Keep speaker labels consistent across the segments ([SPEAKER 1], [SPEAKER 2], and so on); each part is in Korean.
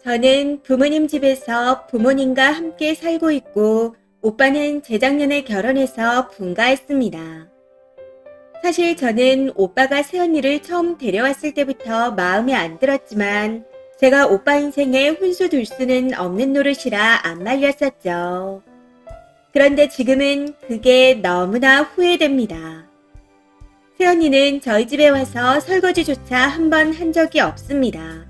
[SPEAKER 1] 저는 부모님 집에서 부모님과 함께 살고 있고 오빠는 재작년에 결혼해서 분가했습니다. 사실 저는 오빠가 새언니를 처음 데려왔을 때부터 마음에 안 들었지만 제가 오빠 인생에 훈수 둘 수는 없는 노릇이라 안 말렸었죠. 그런데 지금은 그게 너무나 후회됩니다. 새언니는 저희 집에 와서 설거지조차 한 번 한 적이 없습니다.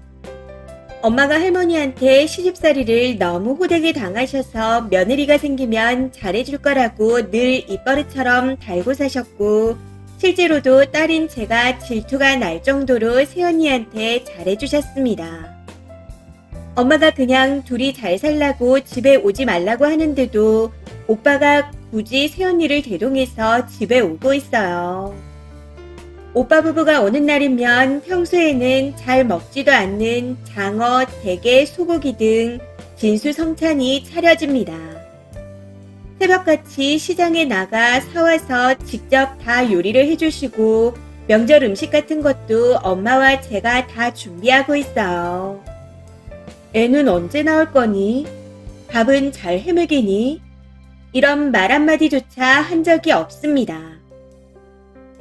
[SPEAKER 1] 엄마가 할머니한테 시집살이를 너무 호되게 당하셔서 며느리가 생기면 잘해줄 거라고 늘 입버릇처럼 달고 사셨고 실제로도 딸인 제가 질투가 날 정도로 새언니한테 잘해주셨습니다. 엄마가 그냥 둘이 잘 살라고 집에 오지 말라고 하는데도 오빠가 굳이 새언니를 대동해서 집에 오고 있어요. 오빠 부부가 오는 날이면 평소에는 잘 먹지도 않는 장어, 대게, 소고기 등 진수성찬이 차려집니다. 새벽같이 시장에 나가 사와서 직접 다 요리를 해주시고 명절 음식 같은 것도 엄마와 제가 다 준비하고 있어요. 애는 언제 나올 거니? 밥은 잘 해먹이니? 이런 말 한마디조차 한 적이 없습니다.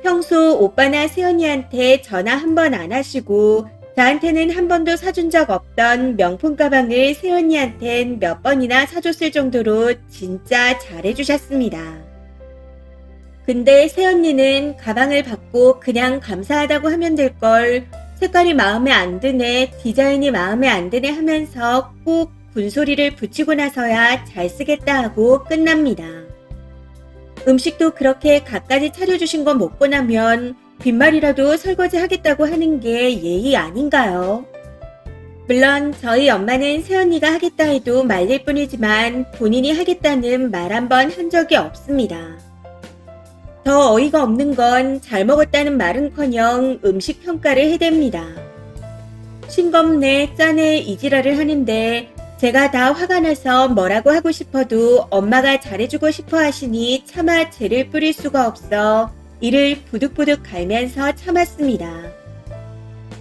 [SPEAKER 1] 평소 오빠나 새언니한테 전화 한 번 안 하시고 저한테는 한 번도 사준 적 없던 명품 가방을 새언니한텐 몇 번이나 사줬을 정도로 진짜 잘해주셨습니다. 근데 새언니는 가방을 받고 그냥 감사하다고 하면 될 걸 색깔이 마음에 안 드네, 디자인이 마음에 안 드네 하면서 꼭 군소리를 붙이고 나서야 잘 쓰겠다 하고 끝납니다. 음식도 그렇게 갖가지 차려주신 거 먹고 나면 빈말이라도 설거지 하겠다고 하는 게 예의 아닌가요? 물론 저희 엄마는 새언니가 하겠다 해도 말릴 뿐이지만 본인이 하겠다는 말 한 번 한 적이 없습니다. 더 어이가 없는 건 잘 먹었다는 말은커녕 음식 평가를 해댑니다. 싱겁네, 짜네 이지랄을 하는데 제가 다 화가 나서 뭐라고 하고 싶어도 엄마가 잘해주고 싶어 하시니 차마 죄를 뿌릴 수가 없어 이를 부득부득 갈면서 참았습니다.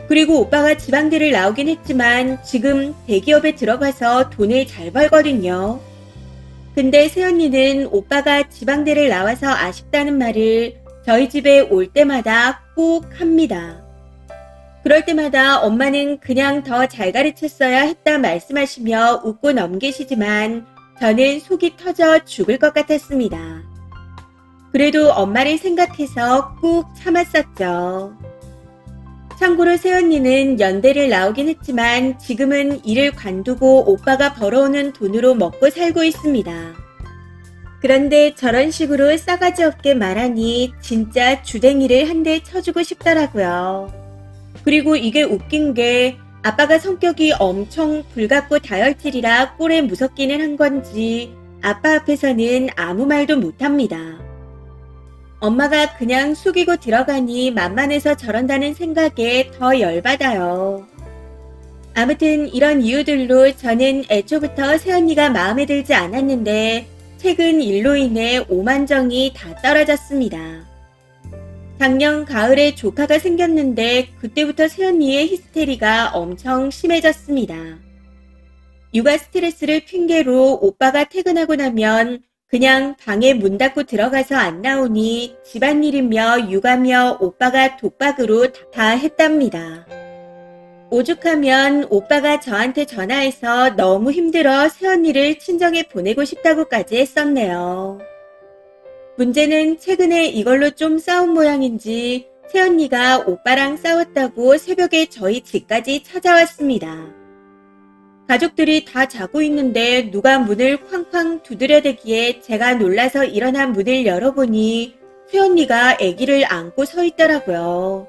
[SPEAKER 1] 그리고 오빠가 지방대를 나오긴 했지만 지금 대기업에 들어가서 돈을 잘 벌거든요. 근데 새언니는 오빠가 지방대를 나와서 아쉽다는 말을 저희 집에 올 때마다 꼭 합니다. 그럴 때마다 엄마는 그냥 더 잘 가르쳤어야 했다 말씀하시며 웃고 넘기시지만 저는 속이 터져 죽을 것 같았습니다. 그래도 엄마를 생각해서 꾹 참았었죠. 참고로 새언니는 연대를 나오긴 했지만 지금은 일을 관두고 오빠가 벌어오는 돈으로 먹고 살고 있습니다. 그런데 저런 식으로 싸가지 없게 말하니 진짜 주댕이를 한 대 쳐주고 싶더라고요. 그리고 이게 웃긴 게 아빠가 성격이 엄청 불같고 다혈질이라 꼴에 무섭기는 한 건지 아빠 앞에서는 아무 말도 못합니다. 엄마가 그냥 숙이고 들어가니 만만해서 저런다는 생각에 더 열받아요. 아무튼 이런 이유들로 저는 애초부터 새언니가 마음에 들지 않았는데 최근 일로 인해 오만정이 다 떨어졌습니다. 작년 가을에 조카가 생겼는데 그때부터 새언니의 히스테리가 엄청 심해졌습니다. 육아 스트레스를 핑계로 오빠가 퇴근하고 나면 그냥 방에 문 닫고 들어가서 안 나오니 집안일이며 육아며 오빠가 독박으로 다 했답니다. 오죽하면 오빠가 저한테 전화해서 너무 힘들어 새언니를 친정에 보내고 싶다고까지 했었네요. 문제는 최근에 이걸로 좀 싸운 모양인지 새언니가 오빠랑 싸웠다고 새벽에 저희 집까지 찾아왔습니다. 가족들이 다 자고 있는데 누가 문을 쾅쾅 두드려대기에 제가 놀라서 일어나 문을 열어보니 새언니가 아기를 안고 서 있더라고요.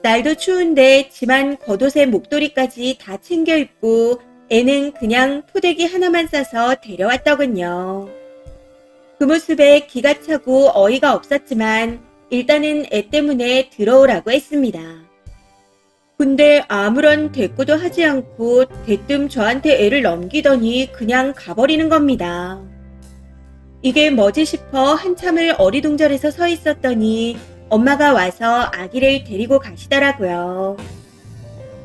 [SPEAKER 1] 날도 추운데 집안 겉옷에 목도리까지 다 챙겨 입고 애는 그냥 포대기 하나만 싸서 데려왔더군요. 그 모습에 기가 차고 어이가 없었지만 일단은 애 때문에 들어오라고 했습니다. 근데 아무런 대꾸도 하지 않고 대뜸 저한테 애를 넘기더니 그냥 가버리는 겁니다. 이게 뭐지 싶어 한참을 어리둥절해서 서 있었더니 엄마가 와서 아기를 데리고 가시더라고요.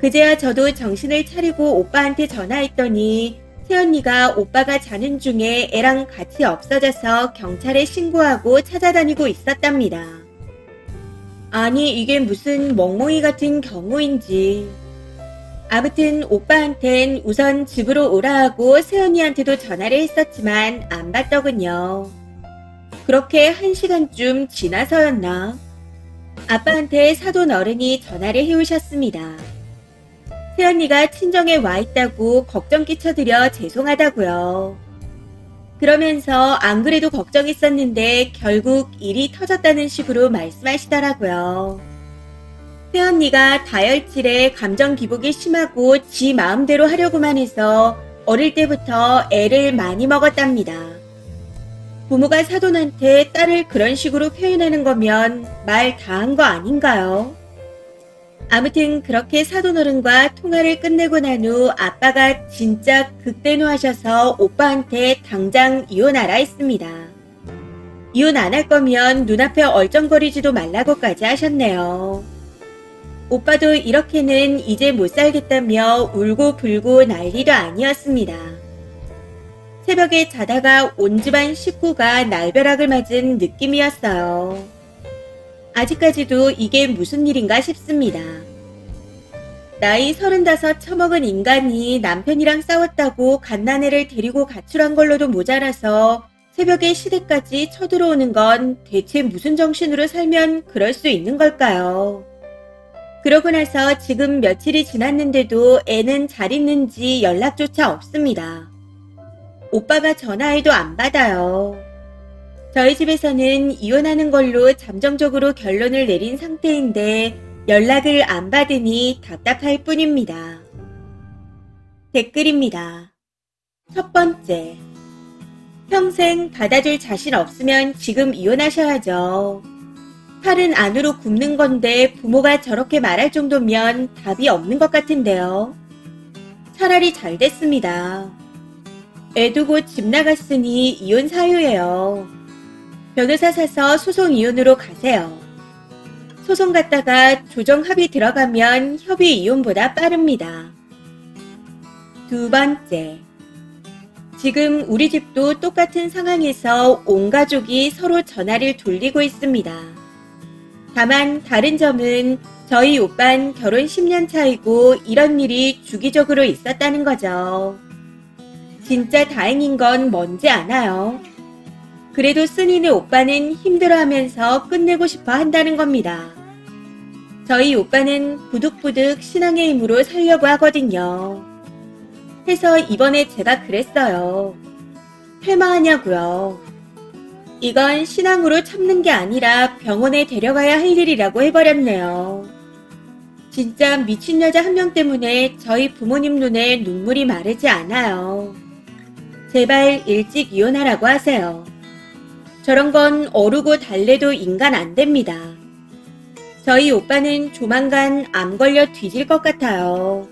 [SPEAKER 1] 그제야 저도 정신을 차리고 오빠한테 전화했더니 새언니가 오빠가 자는 중에 애랑 같이 없어져서 경찰에 신고하고 찾아다니고 있었답니다. 아니 이게 무슨 멍멍이 같은 경우인지. 아무튼 오빠한텐 우선 집으로 오라 하고 새언니한테도 전화를 했었지만 안 받더군요. 그렇게 1시간쯤 지나서였나? 아빠한테 사돈 어른이 전화를 해오셨습니다. 새언니가 친정에 와 있다고 걱정 끼쳐드려 죄송하다고요. 그러면서 안 그래도 걱정했었는데 결국 일이 터졌다는 식으로 말씀하시더라고요. 새언니가 다혈질에 감정 기복이 심하고 지 마음대로 하려고만 해서 어릴 때부터 애를 많이 먹었답니다. 부모가 사돈한테 딸을 그런 식으로 표현하는 거면 말 다 한 거 아닌가요? 아무튼 그렇게 사돈어른과 통화를 끝내고 난 후 아빠가 진짜 극대노하셔서 오빠한테 당장 이혼하라 했습니다. 이혼 안 할 거면 눈앞에 얼쩡거리지도 말라고까지 하셨네요. 오빠도 이렇게는 이제 못 살겠다며 울고 불고 난리도 아니었습니다. 새벽에 자다가 온 집안 식구가 날벼락을 맞은 느낌이었어요. 아직까지도 이게 무슨 일인가 싶습니다. 나이 35 처먹은 인간이 남편이랑 싸웠다고 갓난애를 데리고 가출한 걸로도 모자라서 새벽에 시댁까지 쳐들어오는 건 대체 무슨 정신으로 살면 그럴 수 있는 걸까요? 그러고 나서 지금 며칠이 지났는데도 애는 잘 있는지 연락조차 없습니다. 오빠가 전화해도 안 받아요. 저희 집에서는 이혼하는 걸로 잠정적으로 결론을 내린 상태인데 연락을 안 받으니 답답할 뿐입니다. 댓글입니다. 첫 번째, 평생 받아줄 자신 없으면 지금 이혼하셔야죠. 팔은 안으로 굽는 건데 부모가 저렇게 말할 정도면 답이 없는 것 같은데요. 차라리 잘 됐습니다. 애 두고 집 나갔으니 이혼 사유예요. 변호사 사서 소송 이혼으로 가세요. 소송 갔다가 조정 합의 들어가면 협의 이혼보다 빠릅니다. 두 번째, 지금 우리 집도 똑같은 상황에서 온 가족이 서로 전화를 돌리고 있습니다. 다만 다른 점은 저희 오빤 결혼 10년 차이고 이런 일이 주기적으로 있었다는 거죠. 진짜 다행인 건 뭔지 아나요? 그래도 쓴이네 오빠는 힘들어하면서 끝내고 싶어 한다는 겁니다. 저희 오빠는 부득부득 신앙의 힘으로 살려고 하거든요. 해서 이번에 제가 그랬어요. 퇴마하냐고요. 이건 신앙으로 참는 게 아니라 병원에 데려가야 할 일이라고 해버렸네요. 진짜 미친 여자 한 명 때문에 저희 부모님 눈에 눈물이 마르지 않아요. 제발 일찍 이혼하라고 하세요. 저런 건 어르고 달래도 인간 안 됩니다. 저희 오빠는 조만간 암 걸려 뒤질 것 같아요.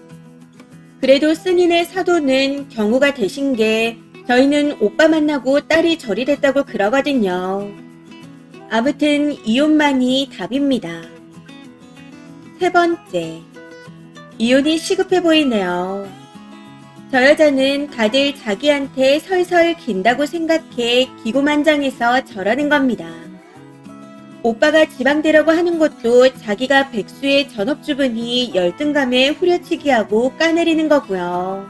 [SPEAKER 1] 그래도 쓴이네 사도는 경우가 되신 게 저희는 오빠 만나고 딸이 절이 됐다고 그러거든요. 아무튼 이혼만이 답입니다. 세 번째, 이혼이 시급해 보이네요. 저 여자는 다들 자기한테 설설 긴다고 생각해 기고만장해서 저러는 겁니다. 오빠가 지방되라고 하는 것도 자기가 백수의 전업주부니 열등감에 후려치기하고 까내리는 거고요.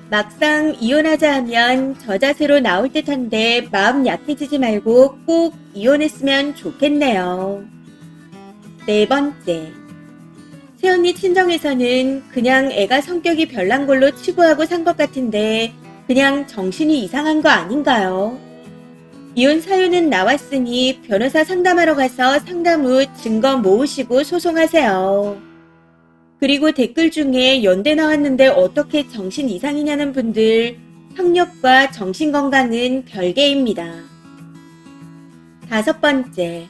[SPEAKER 1] 막상 이혼하자 하면 저 자세로 나올 듯한데 마음 약해지지 말고 꼭 이혼했으면 좋겠네요. 네 번째, 새언니 친정에서는 그냥 애가 성격이 별난 걸로 치부하고 산 것 같은데 그냥 정신이 이상한 거 아닌가요? 이혼 사유는 나왔으니 변호사 상담하러 가서 상담 후 증거 모으시고 소송하세요. 그리고 댓글 중에 연대 나왔는데 어떻게 정신 이상이냐는 분들, 학력과 정신건강은 별개입니다. 다섯 번째,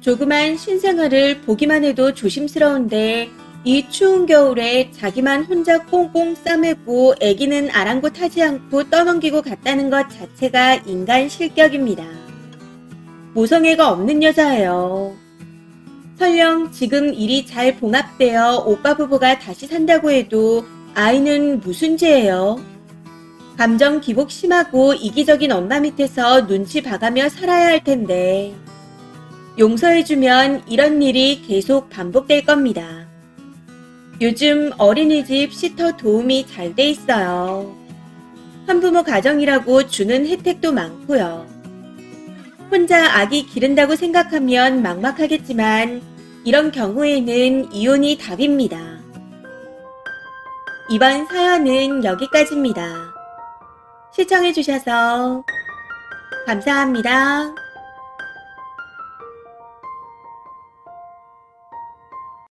[SPEAKER 1] 조그만 신생아를 보기만 해도 조심스러운데 이 추운 겨울에 자기만 혼자 꽁꽁 싸매고 애기는 아랑곳하지 않고 떠넘기고 갔다는 것 자체가 인간 실격입니다. 모성애가 없는 여자예요. 설령 지금 일이 잘 봉합되어 오빠 부부가 다시 산다고 해도 아이는 무슨 죄예요? 감정 기복 심하고 이기적인 엄마 밑에서 눈치 봐가며 살아야 할 텐데. 용서해주면 이런 일이 계속 반복될 겁니다. 요즘 어린이집 시터 도움이 잘 돼 있어요. 한부모 가정이라고 주는 혜택도 많고요. 혼자 아기 기른다고 생각하면 막막하겠지만 이런 경우에는 이혼이 답입니다. 이번 사연은 여기까지입니다. 시청해주셔서 감사합니다.